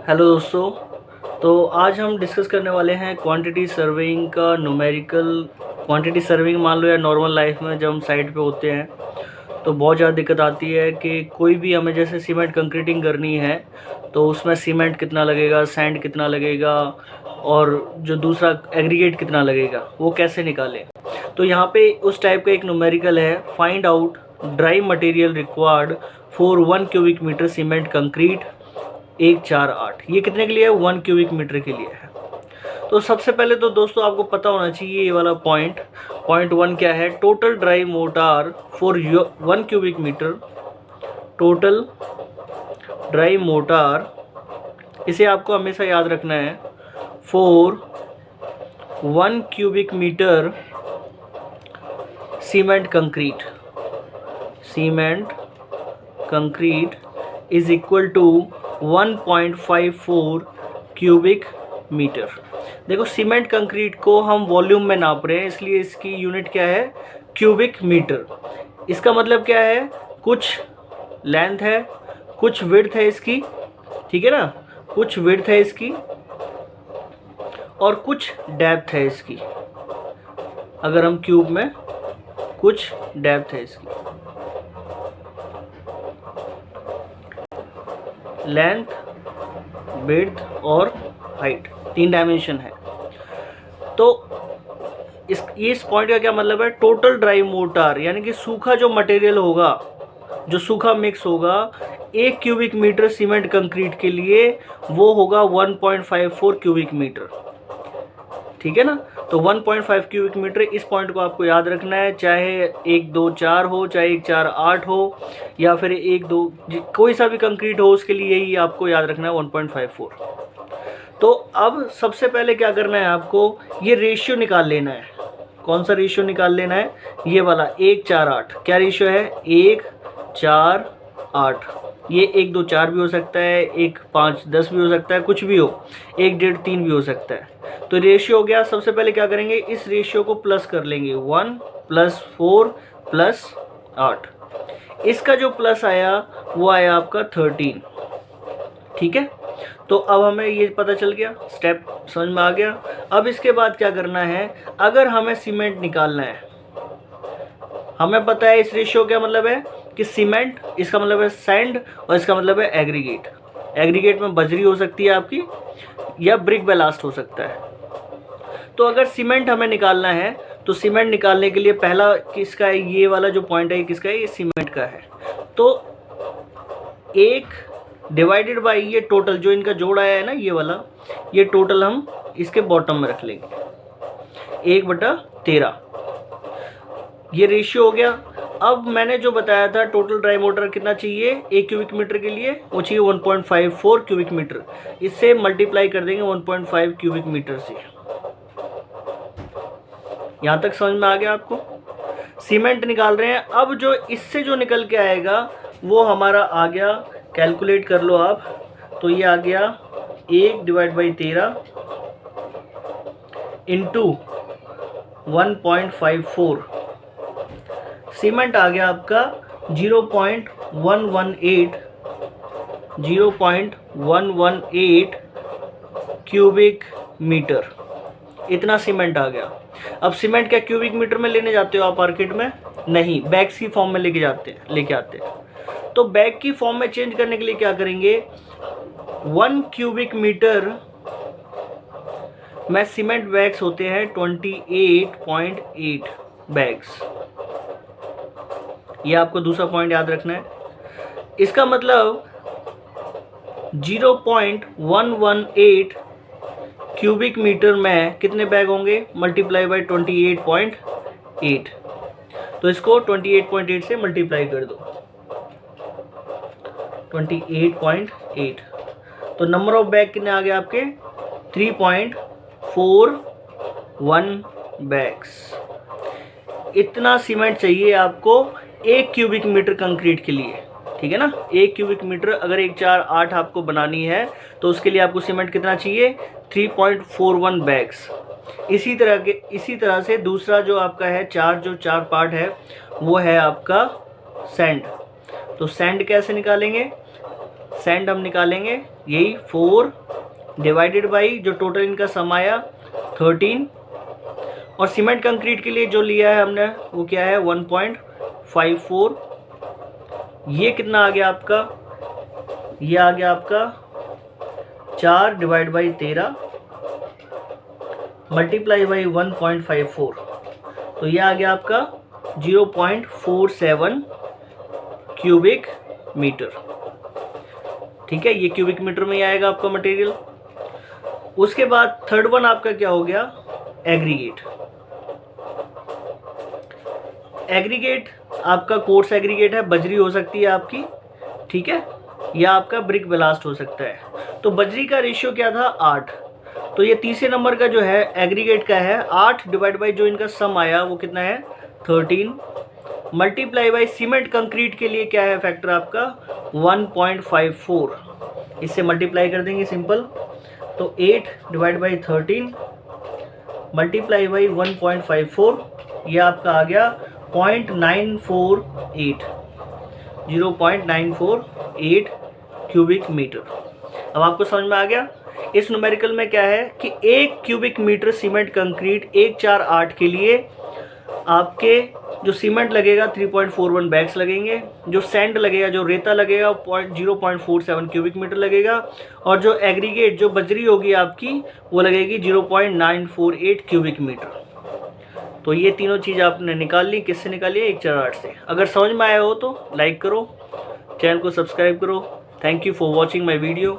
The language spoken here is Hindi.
हेलो दोस्तों। तो आज हम डिस्कस करने वाले हैं क्वांटिटी सर्विंग का न्यूमेरिकल। क्वांटिटी सर्विंग मान लो या नॉर्मल लाइफ में जब हम साइट पे होते हैं तो बहुत ज़्यादा दिक्कत आती है कि कोई भी हमें जैसे सीमेंट कंक्रीटिंग करनी है तो उसमें सीमेंट कितना लगेगा, सैंड कितना लगेगा और जो दूसरा एग्रीगेट कितना लगेगा वो कैसे निकालें। तो यहाँ पे उस टाइप का एक न्यूमेरिकल है, find out dry material required for 1 cubic metre cement concrete 148। ये कितने के लिए है? 1 क्यूबिक मीटर के लिए है। तो सबसे पहले तो दोस्तों आपको पता होना चाहिए ये वाला पॉइंट 1 क्या है। Total dry mortar for 1 cubic metre, total dry mortar, इसे आपको हमेशा याद रखना है। For 1 cubic metre cement concrete is equal to 1.54 cubic metre. देखो सीमेंट कंक्रीट को हम वॉल्यूम में नाप रहे हैं, इसलिए इसकी यूनिट क्या है? Cubic metre. इसका मतलब क्या है? कुछ लेंथ है, कुछ विड्थ है इसकी, ठीक है ना, कुछ विड्थ है इसकी और कुछ डेप्थ है इसकी। अगर हम क्यूब में, कुछ डेप्थ है इसकी, लेंथ, विड्थ और हाइट, 3 डायमेंशन है। तो इस पॉइंट का क्या मतलब है? टोटल ड्राई मोटार यानी कि सूखा जो मटेरियल होगा, जो सूखा मिक्स होगा 1 क्यूबिक मीटर सीमेंट कंक्रीट के लिए वो होगा 1.54 क्यूबिक मीटर, ठीक है ना। तो 1.5 क्यूबिक मीटर, इस पॉइंट को आपको याद रखना है, चाहे 124 हो, चाहे 148 हो या फिर 12, कोई सा भी कंक्रीट हो उसके लिए ही आपको याद रखना है 1.54। तो अब सबसे पहले क्या करना है आपको? ये रेशियो निकाल लेना है। कौन सा रेशियो निकाल लेना है? ये वाला 1:4:8। क्या रेशियो है? 1:4:8। ये 1:2:4 भी हो सकता है, 1:5:10 भी हो सकता है, कुछ भी हो, 1:1:3 भी हो सकता है। तो रेशियो हो गया। सबसे पहले क्या करेंगे? इस रेशियो को प्लस कर लेंगे, 1 + 4 + 8। इसका जो प्लस आया वो आया आपका 13, ठीक है। तो अब हमें ये पता चल गया, स्टेप समझ में आ गया। अब इसके बाद क्या करना है? अगर हमें सीमेंट निकालना है, हमें पता है इस रेशियो क्या मतलब है कि सीमेंट, इसका मतलब है सैंड और इसका मतलब है एग्रीगेट। एग्रीगेट में बजरी हो सकती है आपकी या ब्रिक बेलास्ट हो सकता है। तो अगर सीमेंट हमें निकालना है तो सीमेंट निकालने के लिए पहला किसका है? ये वाला जो पॉइंट है ये किसका है? ये सीमेंट का है। तो 1 डिवाइडेड बाई ये टोटल जो इनका जोड़ आया है ना, ये वाला, ये टोटल हम इसके बॉटम में रख लेंगे, 1/13। ये रेशियो हो गया। अब मैंने जो बताया था टोटल ड्राई मोटर कितना चाहिए 1 क्यूबिक मीटर के लिए, वो चाहिए 1.54 क्यूबिक मीटर। इससे मल्टीप्लाई कर देंगे 1.5 क्यूबिक मीटर से। यहाँ तक समझ में आ गया आपको? सीमेंट निकाल रहे हैं। अब जो इससे जो निकल के आएगा वो हमारा आ गया, कैलकुलेट कर लो आप, तो ये आ गया 1/13 इंटू 1.54। सीमेंट आ गया आपका 0.118 क्यूबिक मीटर। इतना सीमेंट आ गया। अब सीमेंट क्या क्यूबिक मीटर में लेने जाते हो आप मार्केट में? नहीं, बैग्स की फॉर्म में लेके आते हैं। तो बैग की फॉर्म में चेंज करने के लिए क्या करेंगे? 1 क्यूबिक मीटर में सीमेंट बैग्स होते हैं 28.8 बैग्स। ये आपको दूसरा पॉइंट याद रखना है। इसका मतलब 0.118 क्यूबिक मीटर में कितने बैग होंगे? Multiply by 28.8। तो इसको 28.8 से मल्टीप्लाई कर दो, 28.8। तो नंबर ऑफ बैग कितने आ गए आपके? 3.41 बैग्स। इतना सीमेंट चाहिए आपको 1 क्यूबिक मीटर कंक्रीट के लिए, ठीक है ना। 1 क्यूबिक मीटर अगर 148 आपको बनानी है तो उसके लिए आपको सीमेंट कितना चाहिए? 3.41 बैग्स। इसी तरह से दूसरा जो आपका है, चार पार्ट है वो है आपका सैंड। तो सैंड कैसे निकालेंगे? सैंड हम निकालेंगे, यही 4 डिवाइडेड बाई जो टोटल इनका सम आया 13, और सीमेंट कंक्रीट के लिए जो लिया है हमने वो क्या है 1.54। ये कितना आ गया आपका, ये आ गया आपका 4 डिवाइड बाई 13 मल्टीप्लाई बाई 1.54, तो ये आ गया आपका 0.47 क्यूबिक मीटर। ठीक है, ये क्यूबिक मीटर में ही आएगा आपका मटेरियल। उसके बाद थर्ड वन आपका क्या हो गया, एग्रीगेट। एग्रीगेट आपका कोर्स एग्रीगेट है, बजरी हो सकती है आपकी, ठीक है, या आपका ब्रिक ब्लास्ट हो सकता है। तो बजरी का रेशियो क्या था 8, तो ये तीसरे नंबर का जो है एग्रीगेट का है 8 डिवाइड बाई जो इनका सम आया वो कितना है 13 मल्टीप्लाई बाई सीमेंट कंक्रीट के लिए क्या है फैक्टर आपका 1.54, इससे मल्टीप्लाई कर देंगे सिंपल, तो 8 डिवाइड बाई 13 मल्टीप्लाई बाई 1.54, ये आपका आ गया 0.948 क्यूबिक मीटर। अब आपको समझ में आ गया इस न्यूमेरिकल में क्या है कि 1 क्यूबिक मीटर सीमेंट कंक्रीट 148 के लिए आपके जो सीमेंट लगेगा 3.41 बैग्स लगेंगे, जो सैंड लगेगा, जो रेता लगेगा 0.47 क्यूबिक मीटर लगेगा, और जो एग्रीगेट जो बजरी होगी आपकी वो लगेगी 0.948 क्यूबिक मीटर। तो ये तीनों चीज़ आपने निकाल ली, किससे निकाली है 148 से। अगर समझ में आया हो तो लाइक करो, चैनल को सब्सक्राइब करो। Thank you for watching my video.